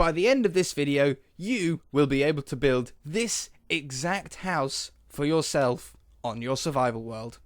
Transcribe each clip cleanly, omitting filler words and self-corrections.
by the end of this video, you will be able to build this exact house for yourself on your survival world.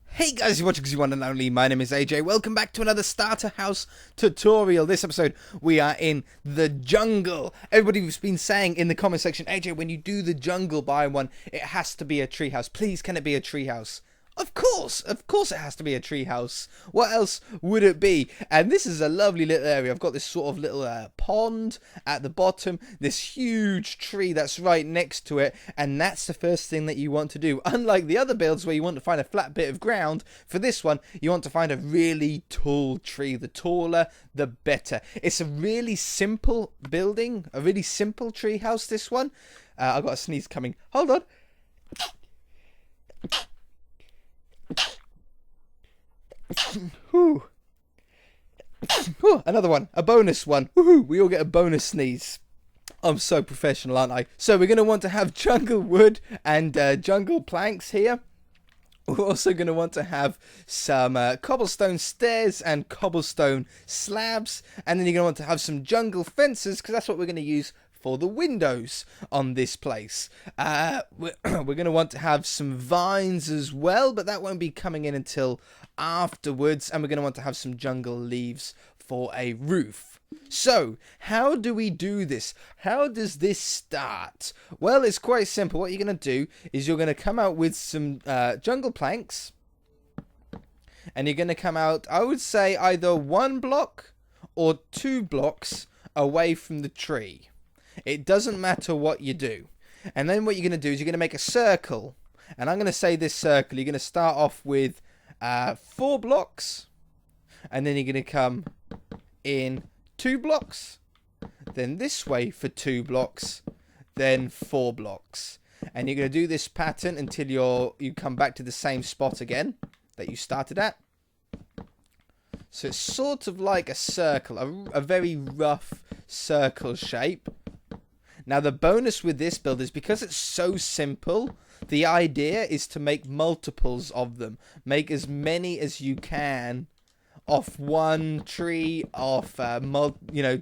Hey guys, you're watching One and Only. My name is AJ. Welcome back to another starter house tutorial. This episode, we are in the jungle. Everybody's been saying in the comment section, AJ, when you do the jungle biome one, it has to be a treehouse. Please, can it be a treehouse? Of course it has to be a treehouse. What else would it be? And this is a lovely little area. I've got this sort of little pond at the bottom, this huge tree that's right next to it, and that's the first thing that you want to do. Unlike the other builds where you want to find a flat bit of ground, for this one, you want to find a really tall tree. The taller, the better. It's a really simple building, a really simple treehouse, this one. I've got a sneeze coming. Hold on. Whew. Another one, a bonus one. Woohoo! We all get a bonus sneeze. I'm so professional, aren't I? So we're going to want to have jungle wood and jungle planks here. We're also going to want to have some cobblestone stairs and cobblestone slabs. And then you're going to want to have some jungle fences, because that's what we're going to use for the windows on this place. We're going to want to have some vines as well, but that won't be coming in until afterwards. And we're going to want to have some jungle leaves for a roof. So, how do we do this? How does this start? Well, it's quite simple. What you're going to do is you're going to come out with some jungle planks. And you're going to come out, I would say, either 1 block or 2 blocks away from the tree. It doesn't matter what you do. And then what you're going to do is you're going to make a circle. And I'm going to say this circle. You're going to start off with 4 blocks. And then you're going to come in 2 blocks. Then this way for 2 blocks. Then 4 blocks. And you're going to do this pattern until you come back to the same spot again that you started at. So it's sort of like a circle. A very rough circle shape. Now, the bonus with this build is because it's so simple, the idea is to make multiples of them. Make as many as you can off one tree, off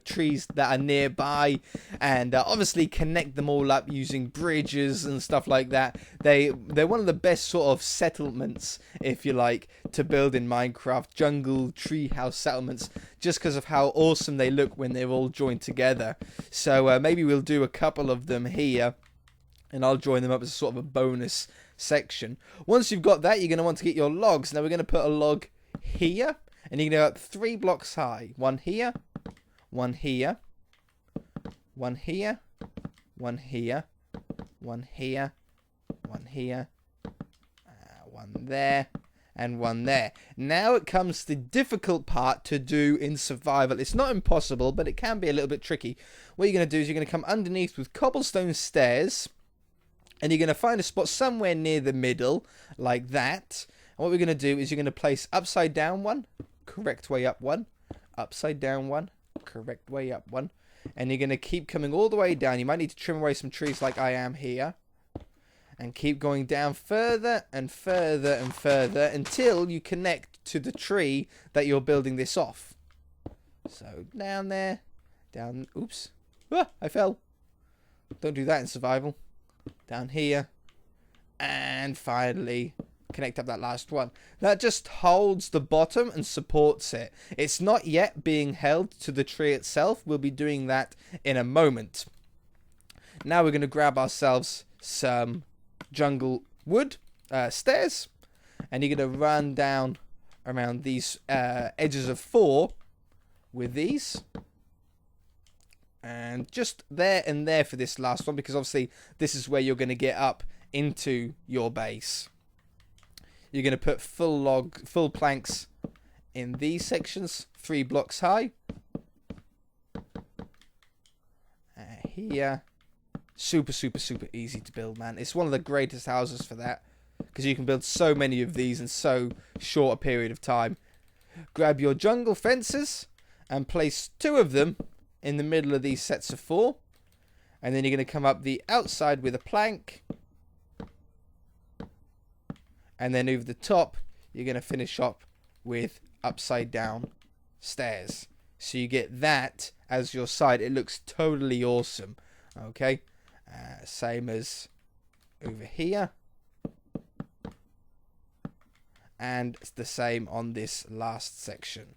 trees that are nearby, and obviously connect them all up using bridges and stuff like that. They're one of the best sort of settlements, if you like, to build in Minecraft. Jungle treehouse settlements, just because of how awesome they look when they're all joined together. So maybe we'll do a couple of them here, and I'll join them up as sort of a bonus section. Once you've got that, you're going to want to get your logs. Now we're going to put a log here. And you're going to go up 3 blocks high. 1 here, 1 here, 1 here, 1 here, 1 here, 1 here, 1 there, and 1 there. Now it comes the difficult part to do in survival. It's not impossible, but it can be a little bit tricky. What you're going to do is you're going to come underneath with cobblestone stairs. And you're going to find a spot somewhere near the middle, like that. And what we're going to do is you're going to place upside down 1. Correct way up 1, upside down 1, correct way up 1, and you're going to keep coming all the way down. You might need to trim away some trees like I am here, and keep going down further and further and further until you connect to the tree that you're building this off. So down there, down, oops, I fell. Don't do that in survival. Down here, and finally connect up that last one. That just holds the bottom and supports it. It's not yet being held to the tree itself. We'll be doing that in a moment. Now we're going to grab ourselves some jungle wood stairs, and you're going to run down around these edges of 4 with these, and just there and there for this last one, because obviously this is where you're going to get up into your base. You're going to put full planks in these sections, 3 blocks high. Here. Super easy to build, man. It's one of the greatest houses for that, because you can build so many of these in so short a period of time. Grab your jungle fences and place 2 of them in the middle of these sets of 4. And then you're going to come up the outside with a plank. And then over the top, you're going to finish up with upside down stairs. So you get that as your side. It looks totally awesome. Okay, same as over here. And it's the same on this last section.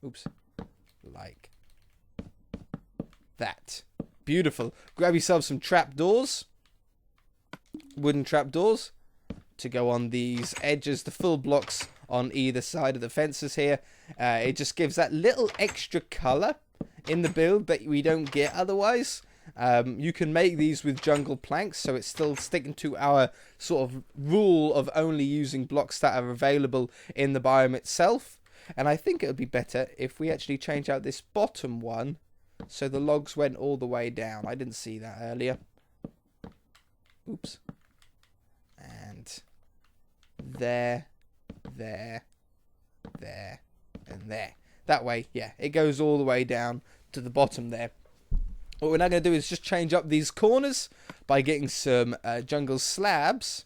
Oops. Like that. Beautiful. Grab yourself some trapdoors. Wooden trapdoors. To go on these edges. The full blocks on either side of the fences here. It just gives that little extra colour in the build that we don't get otherwise. You can make these with jungle planks, so it's still sticking to our sort of rule of only using blocks that are available in the biome itself. And I think it would be better if we actually change out this bottom one so the logs went all the way down. I didn't see that earlier. Oops. And there, there, there, and there. That way, yeah, it goes all the way down to the bottom there. What we're now going to do is just change up these corners by getting some jungle slabs.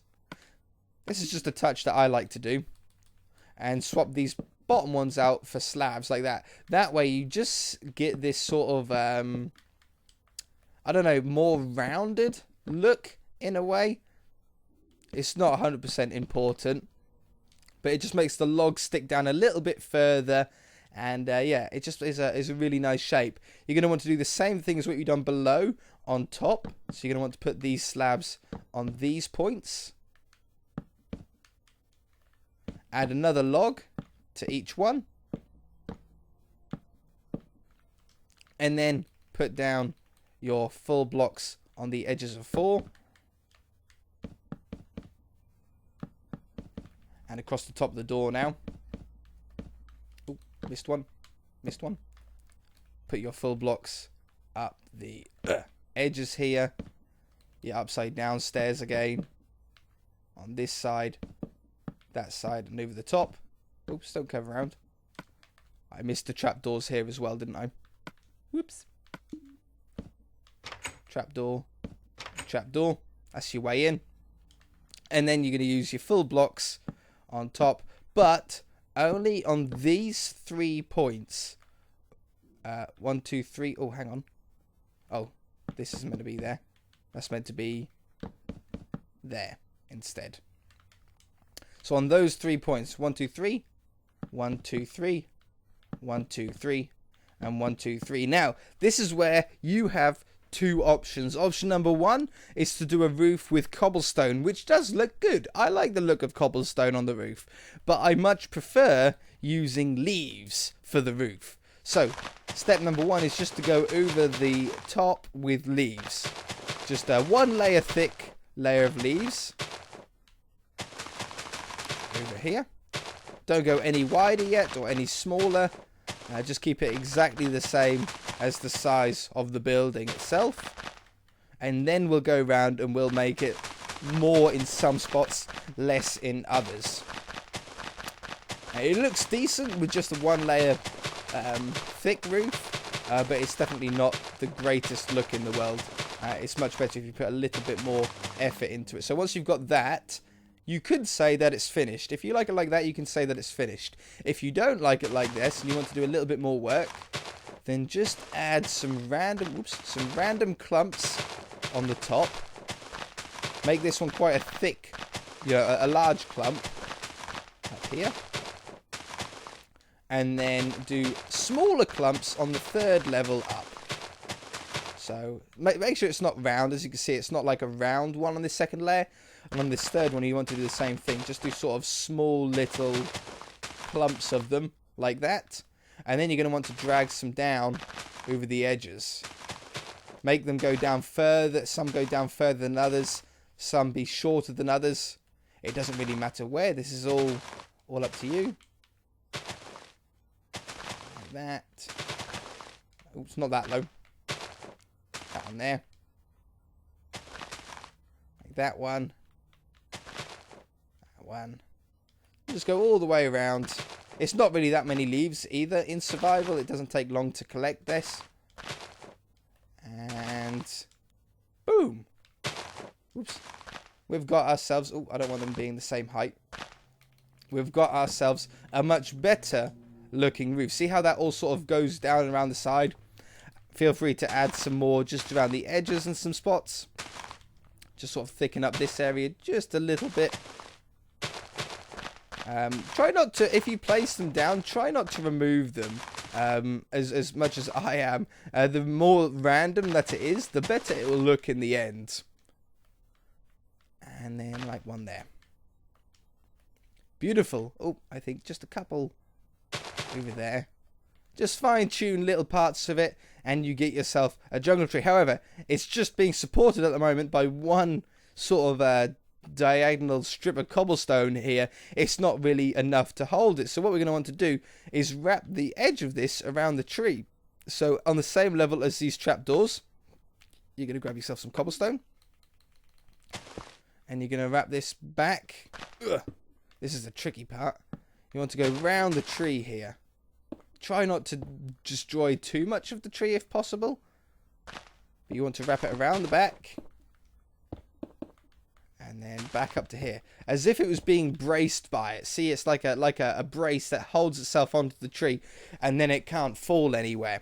This is just a touch that I like to do. And swap these bottom ones out for slabs like that. That way you just get this sort of, I don't know, more rounded look in a way. It's not 100% important. But it just makes the log stick down a little bit further. And yeah, it just is a really nice shape. You're going to want to do the same thing as what you've done below on top. So you're going to want to put these slabs on these points. Add another log to each one. And then put down your full blocks on the edges of 4. And across the top of the door now. Ooh, missed one. Missed one. Put your full blocks up the edges here. Your upside down stairs again. On this side. That side and over the top. Oops, don't come around. I missed the trapdoors here as well, didn't I? Whoops. Trapdoor. Trapdoor. That's your way in. And then you're going to use your full blocks on top, but only on these 3 points. 1, 2, 3. Oh, hang on. Oh, this is meant to be there. That's meant to be there instead. So on those 3 points, 1, 2, 3, 1, 2, 3, 1, 2, 3, and 1, 2, 3. Now, this is where you have 2 options. Option number 1 is to do a roof with cobblestone, which does look good. I like the look of cobblestone on the roof, but I much prefer using leaves for the roof. So, step number 1 is just to go over the top with leaves. Just a 1 layer thick layer of leaves. Over here. Don't go any wider yet or any smaller. Just keep it exactly the same as the size of the building itself. And then we'll go around and we'll make it more in some spots, less in others. It looks decent with just a 1 layer thick roof, but it's definitely not the greatest look in the world. It's much better if you put a little bit more effort into it. So once you've got that, you could say that it's finished. If you like it like that, you can say that it's finished. If you don't like it like this and you want to do a little bit more work, then just add some random clumps on the top. Make this one quite a thick, a large clump up here. And then do smaller clumps on the 3rd level up. So make sure it's not round. As you can see, it's not like a round one on this 2nd layer. And on this 3rd one, you want to do the same thing. Just do sort of small little clumps of them like that. And then you're going to want to drag some down over the edges. Make them go down further. Some go down further than others. Some be shorter than others. It doesn't really matter where. This is all up to you. Like that. Oops, not that low. That one there. Like that one. That one. Just go all the way around. It's not really that many leaves either in survival. It doesn't take long to collect this. And boom. Oops. We've got ourselves... Oh, I don't want them being the same height. We've got ourselves a much better looking roof. See how that all sort of goes down around the side? Feel free to add some more just around the edges and some spots. Just sort of thicken up this area just a little bit. Try not to, if you place them down, try not to remove them as much as I am. The more random that it is, the better it will look in the end. And then like one there. Beautiful. Oh, I think just a couple over there. Just fine-tune little parts of it and you get yourself a jungle tree. However, it's just being supported at the moment by one sort of diagonal strip of cobblestone here. It's not really enough to hold it. So what we're going to want to do is wrap the edge of this around the tree. So on the same level as these trapdoors, you're going to grab yourself some cobblestone. And you're going to wrap this back. Ugh. This is the tricky part. You want to go round the tree here. Try not to destroy too much of the tree if possible. But you want to wrap it around the back. And then back up to here. As if it was being braced by it. See, it's like a brace that holds itself onto the tree. And then it can't fall anywhere.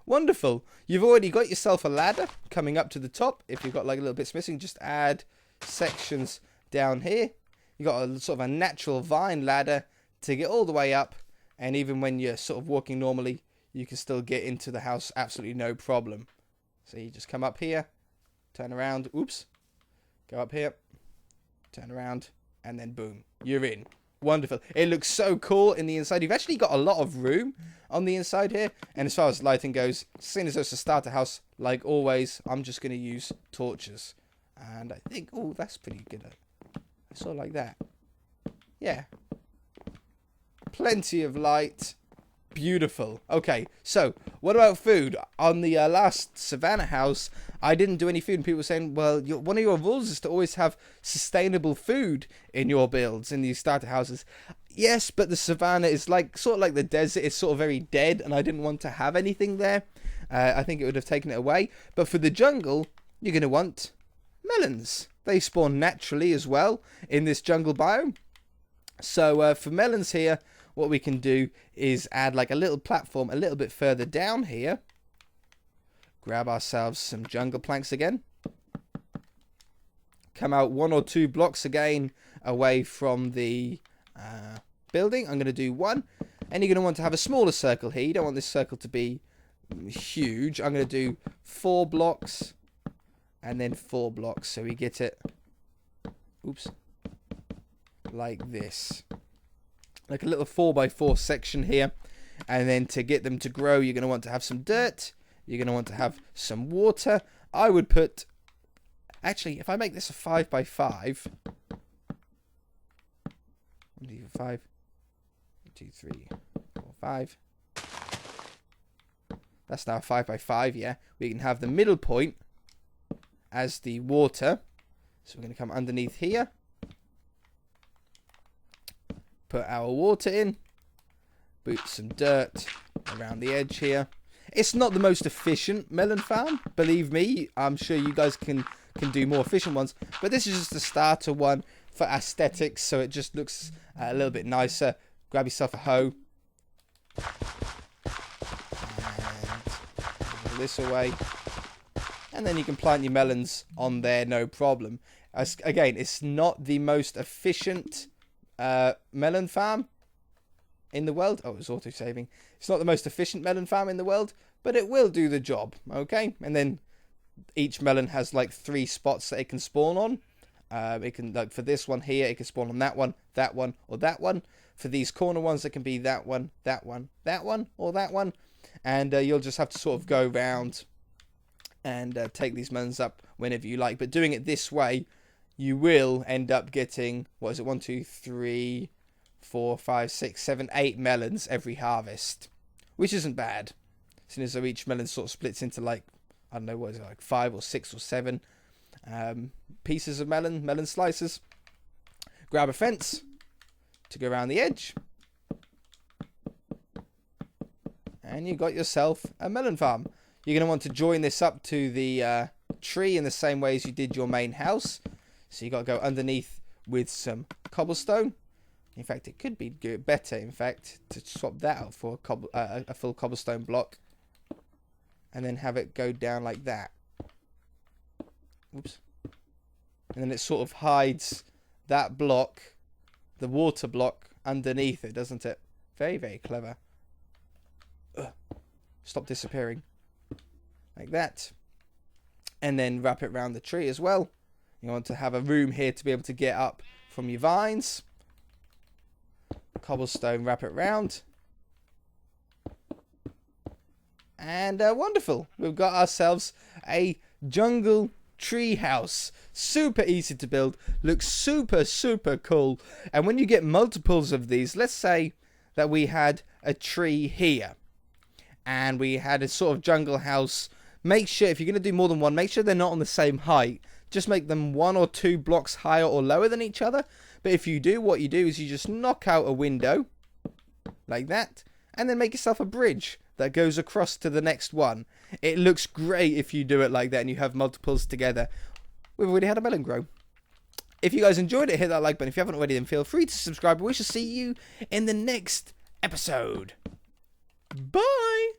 Wonderful. You've already got yourself a ladder coming up to the top. If you've got like little bits missing, just add sections down here. You've got a sort of a natural vine ladder to get all the way up. And even when you're sort of walking normally, you can still get into the house absolutely no problem. So you just come up here, turn around, oops, go up here, turn around, and then boom, you're in. Wonderful. It looks so cool in the inside. You've actually got a lot of room on the inside here. And as far as lighting goes, seeing as it's a starter house, like always, I'm just going to use torches. And I think, oh, that's pretty good. I saw like that. Yeah. Plenty of light. Beautiful. Okay, so what about food? On the last Savannah house, I didn't do any food. And people were saying, well, one of your rules is to always have sustainable food in your builds, in these starter houses. Yes, but the Savannah is like sort of like the desert. It's sort of very dead, and I didn't want to have anything there. I think it would have taken it away. But for the jungle, you're going to want melons. They spawn naturally as well in this jungle biome. So for melons here, what we can do is add like a little platform a little bit further down here. Grab ourselves some jungle planks again. Come out 1 or 2 blocks again away from the building. I'm going to do 1. And you're going to want to have a smaller circle here. You don't want this circle to be huge. I'm going to do 4 blocks and then 4 blocks. So we get it, oops, like this. Like a little 4x4 section here. And then to get them to grow, you're going to want to have some dirt. You're going to want to have some water. I would put, actually, if I make this a 5x5, 1, 2, 5, 2, 3, 4, 5. That's now 5x5, yeah. We can have the middle point as the water. So we're going to come underneath here. Put our water in. Put some dirt around the edge here. It's not the most efficient melon farm. Believe me, I'm sure you guys can do more efficient ones. But this is just a starter one for aesthetics. So it just looks a little bit nicer. Grab yourself a hoe. And pull this away. And then you can plant your melons on there, no problem. Again, it's not the most efficient melon farm in the world. Oh, it's auto-saving. It's not the most efficient melon farm in the world, but it will do the job, okay? And then each melon has like 3 spots that it can spawn on. It can, like for this one here, it can spawn on that one, or that one. For these corner ones, it can be that one, that one, that one, or that one. And you'll just have to sort of go around and take these melons up whenever you like. But doing it this way, you will end up getting, what is it, 1, 2, 3, 4, 5, 6, 7, 8 melons every harvest, which isn't bad. Seeing as though each melon sort of splits into like, I don't know, what is it, like 5 or 6 or 7 pieces of melon slices. Grab a fence to go around the edge. And you got yourself a melon farm. You're going to want to join this up to the tree in the same way as you did your main house. So you got to go underneath with some cobblestone. In fact, it could be good, better, in fact, to swap that out for a full cobblestone block. And then have it go down like that. Oops. And then it sort of hides that block, the water block, underneath it, doesn't it? Very, very clever. Ugh. Stop disappearing. Like that. And then wrap it around the tree as well. You want to have a room here to be able to get up from your vines. Cobblestone, wrap it round. And wonderful. We've got ourselves a jungle tree house. Super easy to build. Looks super, super cool. And when you get multiples of these, let's say that we had a tree here. And we had a sort of jungle house. Make sure, if you're going to do more than one, make sure they're not on the same height. Just make them 1 or 2 blocks higher or lower than each other. But if you do, what you do is you just knock out a window. Like that. And then make yourself a bridge that goes across to the next one. It looks great if you do it like that and you have multiples together. We've already had a melon grow. If you guys enjoyed it, hit that like button. If you haven't already, then feel free to subscribe. We shall see you in the next episode. Bye!